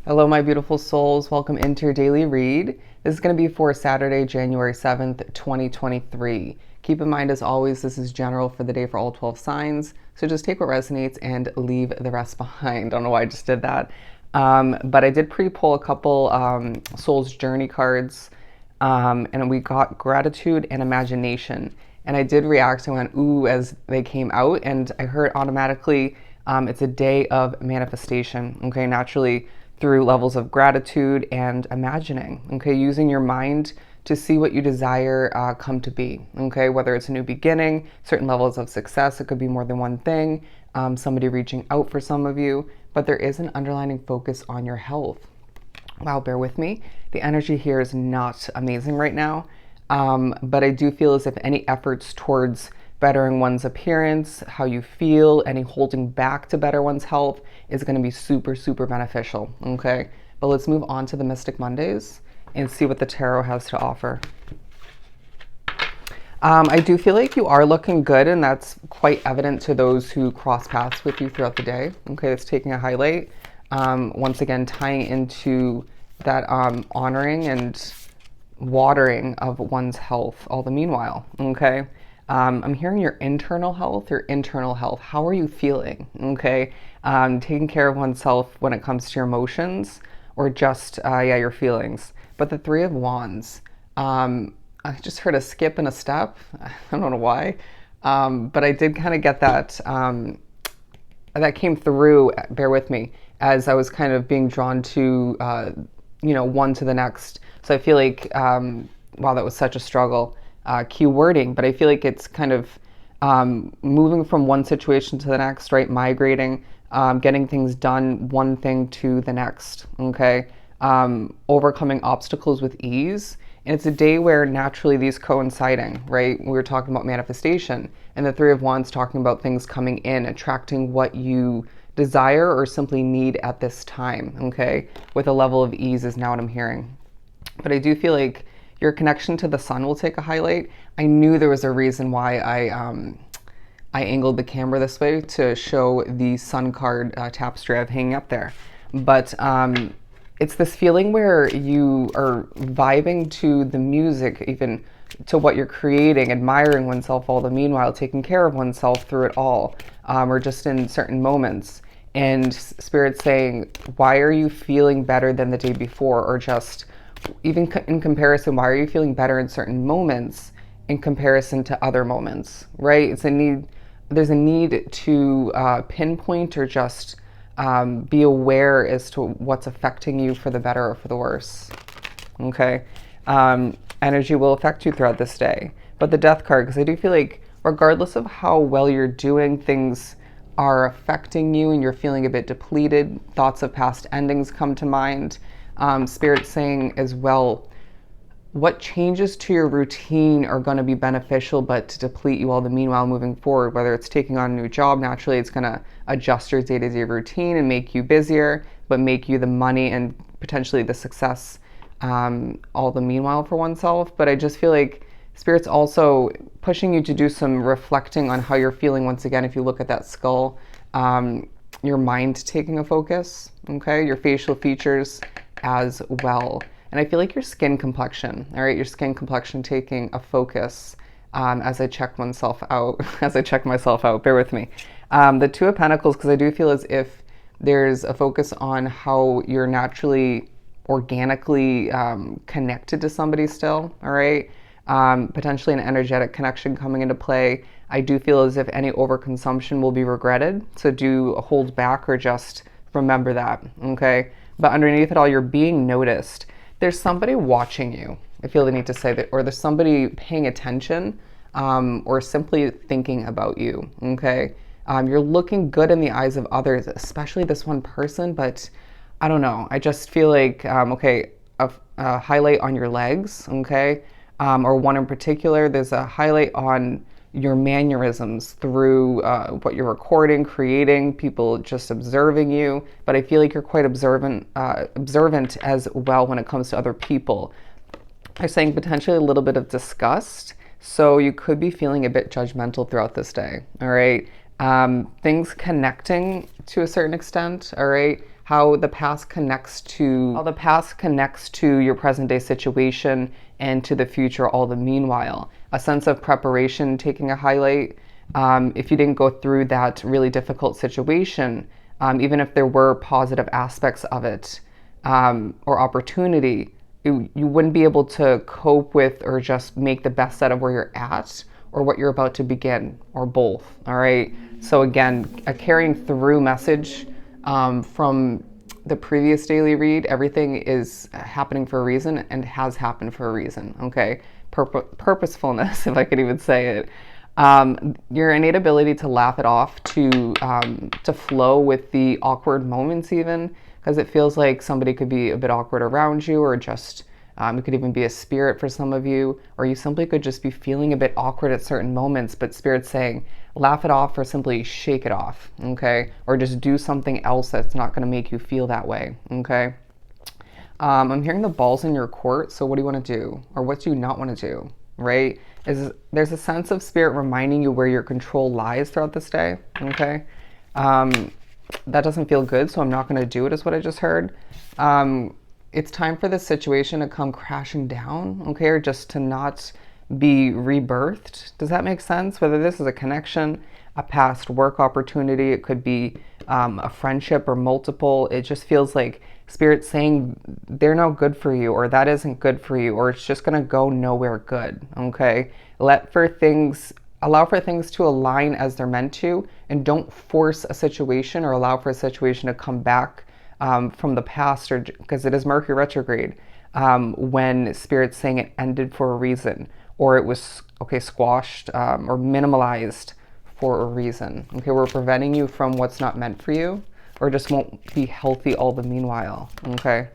Hello, my beautiful souls. Welcome into your daily read. This is going to be for Saturday, January 7th, 2023. Keep in mind, as always, this is general for the day for all 12 signs. So just take what resonates and leave the rest behind. I don't know why I just did that. But I did pre-pull a couple Soul's Journey cards, and we got gratitude and imagination. And I did react and went, ooh, as they came out. And I heard automatically it's a day of manifestation. Okay, naturally through levels of gratitude and imagining, okay, using your mind to see what you desire come to be, okay, whether it's a new beginning, certain levels of success, it could be more than one thing, somebody reaching out for some of you, but there is an underlying focus on your health. Wow, bear with me. The energy here is not amazing right now, but I do feel as if any efforts towards bettering one's appearance, how you feel, any holding back to better one's health is going to be super, super beneficial. Okay, but let's move on to the Mystic Mondays and see what the tarot has to offer. I do feel like you are looking good, and that's quite evident to those who cross paths with you throughout the day. Okay, it's taking a highlight. Once again, tying into that honoring and watering of one's health all the meanwhile. Okay. I'm hearing your internal health, How are you feeling? Okay. Taking care of oneself when it comes to your emotions or just, your feelings. But the Three of Wands, I just heard a skip and a step. I don't know why. But I did kind of get that, that came through, bear with me, as I was kind of being drawn to, one to the next. So I feel like, wow, that was such a struggle. Key wording, but I feel like it's kind of moving from one situation to the next, right? Migrating, getting things done, one thing to the next, okay? Overcoming obstacles with ease. And it's a day where naturally these coinciding, right? We were talking about manifestation, and the Three of Wands talking about things coming in, attracting what you desire or simply need at this time, okay? With a level of ease is now what I'm hearing. But I do feel like your connection to the sun will take a highlight. I knew there was a reason why I angled the camera this way to show the sun card tapestry I have hanging up there. But it's this feeling where you are vibing to the music, even to what you're creating, admiring oneself all the meanwhile, taking care of oneself through it all, or just in certain moments. And Spirit saying, why are you feeling better than the day before, or just even in comparison, why are you feeling better in certain moments in comparison to other moments, right? It's a need, there's a need to pinpoint or just be aware as to what's affecting you for the better or for the worse, okay? Energy will affect you throughout this day. But the Death card, because I do feel like regardless of how well you're doing, things are affecting you and you're feeling a bit depleted, thoughts of past endings come to mind. Spirit saying as well, what changes to your routine are going to be beneficial but to deplete you all the meanwhile moving forward, whether it's taking on a new job, naturally it's going to adjust your day-to-day routine and make you busier, but make you the money and potentially the success all the meanwhile for oneself. But I just feel like Spirit's also pushing you to do some reflecting on how you're feeling. Once again, if you look at that skull, your mind taking a focus, okay, your facial features as well. And I feel like your skin complexion, all right, your skin complexion taking a focus as I check myself out, bear with me. The Two of Pentacles, because I do feel as if there's a focus on how you're naturally, organically connected to somebody still, all right? Potentially an energetic connection coming into play. I do feel as if any overconsumption will be regretted, so do hold back or just remember that, okay? But underneath it all, you're being noticed. There's somebody watching you. I feel the need to say that, or there's somebody paying attention, or simply thinking about you, okay? You're looking good in the eyes of others, especially this one person, but I don't know. I just feel like, okay, a highlight on your legs, okay? Or one in particular, there's a highlight on your mannerisms through what you're recording, creating, people just observing you. But I feel like you're quite observant as well when it comes to other people. I'm saying potentially a little bit of disgust. So you could be feeling a bit judgmental throughout this day, all right? Things connecting to a certain extent, all right? how the past connects to your present day situation and to the future all the meanwhile. A sense of preparation taking a highlight. If you didn't go through that really difficult situation, even if there were positive aspects of it or opportunity, you wouldn't be able to cope with or just make the best out of where you're at or what you're about to begin, or both. All right. So again, a carrying through message from the previous daily read. Everything is happening for a reason and has happened for a reason. Okay. Purposefulness, if I could even say it. Your innate ability to laugh it off, to flow with the awkward moments, even because it feels like somebody could be a bit awkward around you, or just it could even be a spirit for some of you, or you simply could just be feeling a bit awkward at certain moments, but Spirit's saying laugh it off or simply shake it off, okay? Or just do something else that's not going to make you feel that way, okay? I'm hearing the ball's in your court, so what do you want to do? Or what do you not want to do, right? There's a sense of Spirit reminding you where your control lies throughout this day, okay? That doesn't feel good, so I'm not going to do it, is what I just heard. It's time for this situation to come crashing down, okay? Or just to not be rebirthed. Does that make sense? Whether this is a connection, a past work opportunity, it could be a friendship or multiple. It just feels like Spirit saying they're no good for you, or that isn't good for you, or it's just going to go nowhere good, okay? Allow for things to align as they're meant to, and don't force a situation or allow for a situation to come back from the past, or because it is Mercury retrograde, when Spirit's saying it ended for a reason, or it was squashed or minimalized for a reason. Okay, we're preventing you from what's not meant for you, or just won't be healthy all the meanwhile. Okay.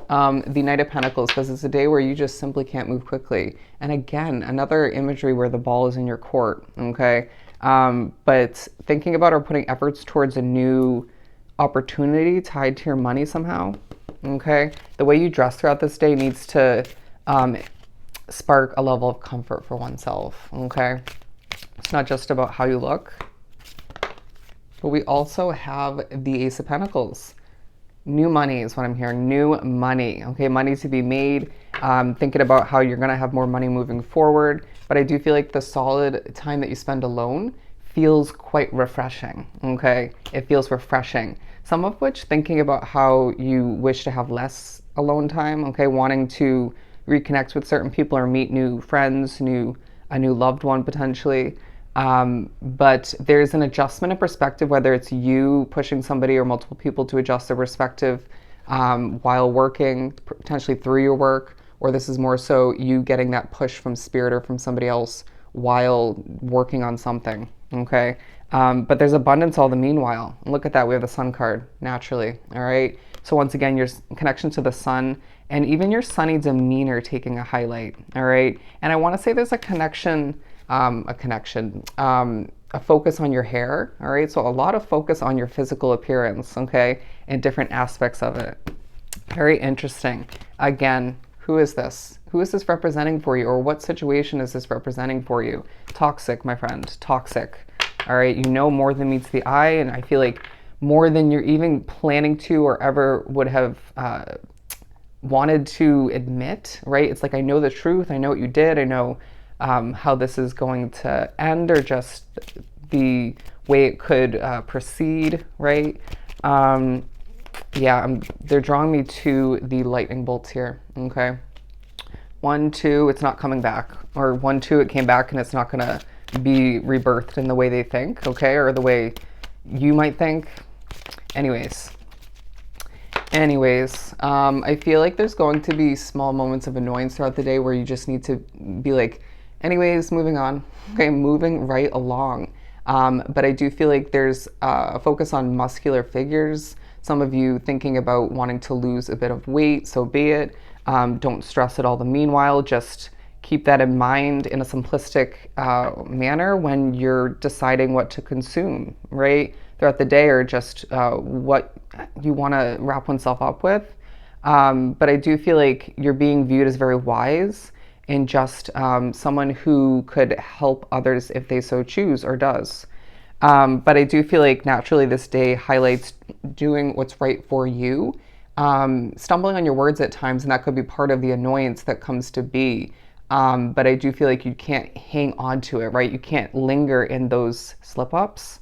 The Knight of Pentacles, because it's a day where you just simply can't move quickly. And again, another imagery where the ball is in your court. Okay. But thinking about or putting efforts towards a new opportunity tied to your money somehow. Okay. The way you dress throughout this day needs to spark a level of comfort for oneself. Okay. It's not just about how you look, but we also have the Ace of Pentacles. New money is what I'm hearing. New money. Okay, money to be made. Thinking about how you're going to have more money moving forward. But I do feel like the solid time that you spend alone feels quite refreshing. Okay, it feels refreshing. Some of which thinking about how you wish to have less alone time. Okay, wanting to reconnect with certain people or meet new friends, a new loved one potentially. But there's an adjustment of perspective, whether it's you pushing somebody or multiple people to adjust their perspective while working, potentially through your work, or this is more so you getting that push from Spirit or from somebody else while working on something, okay? But there's abundance all the meanwhile. And look at that, we have the Sun card, naturally, all right? So once again, your connection to the Sun, and even your sunny demeanor taking a highlight, all right? And I want to say there's a connection, a focus on your hair, all right? So a lot of focus on your physical appearance, okay? And different aspects of it. Very interesting. Again, who is this? Who is this representing for you? Or what situation is this representing for you? Toxic, my friend, toxic. All right, you know more than meets the eye, and I feel like more than you're even planning to or ever would have wanted to admit, right? It's like, I know the truth, I know what you did, I know how this is going to end, or just the way it could proceed, right? Yeah, they're drawing me to the lightning bolts here, okay? 1, 2, it's not coming back. Or 1, 2, it came back and it's not gonna be rebirthed in the way they think, okay? Or the way you might think. Anyways, I feel like there's going to be small moments of annoyance throughout the day where you just need to be like, anyways, moving on, okay, moving right along. But I do feel like there's a focus on muscular figures. Some of you thinking about wanting to lose a bit of weight, so be it. Don't stress it all the meanwhile. Just keep that in mind in a simplistic manner when you're deciding what to consume, right? Throughout the day, or just what you want to wrap oneself up with. But I do feel like you're being viewed as very wise and just someone who could help others if they so choose or does. But I do feel like naturally this day highlights doing what's right for you, stumbling on your words at times, and that could be part of the annoyance that comes to be. But I do feel like you can't hang on to it, right? You can't linger in those slip ups.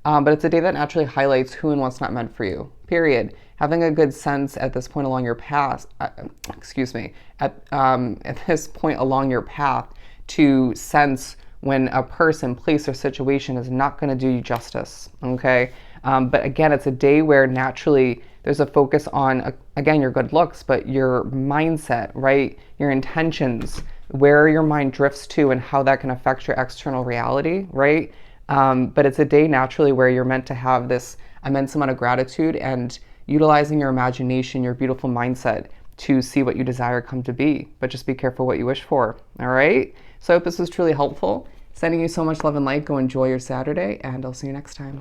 But it's a day that naturally highlights who and what's not meant for you, period. Having a good sense at this point along your path, at this point along your path to sense when a person, place, or situation is not going to do you justice, okay? But again, it's a day where naturally there's a focus on, again, your good looks, but your mindset, right? Your intentions, where your mind drifts to and how that can affect your external reality, right? But it's a day naturally where you're meant to have this immense amount of gratitude and utilizing your imagination, your beautiful mindset to see what you desire come to be. But just be careful what you wish for, all right? So I hope this was truly helpful. Sending you so much love and light. Go enjoy your Saturday, and I'll see you next time.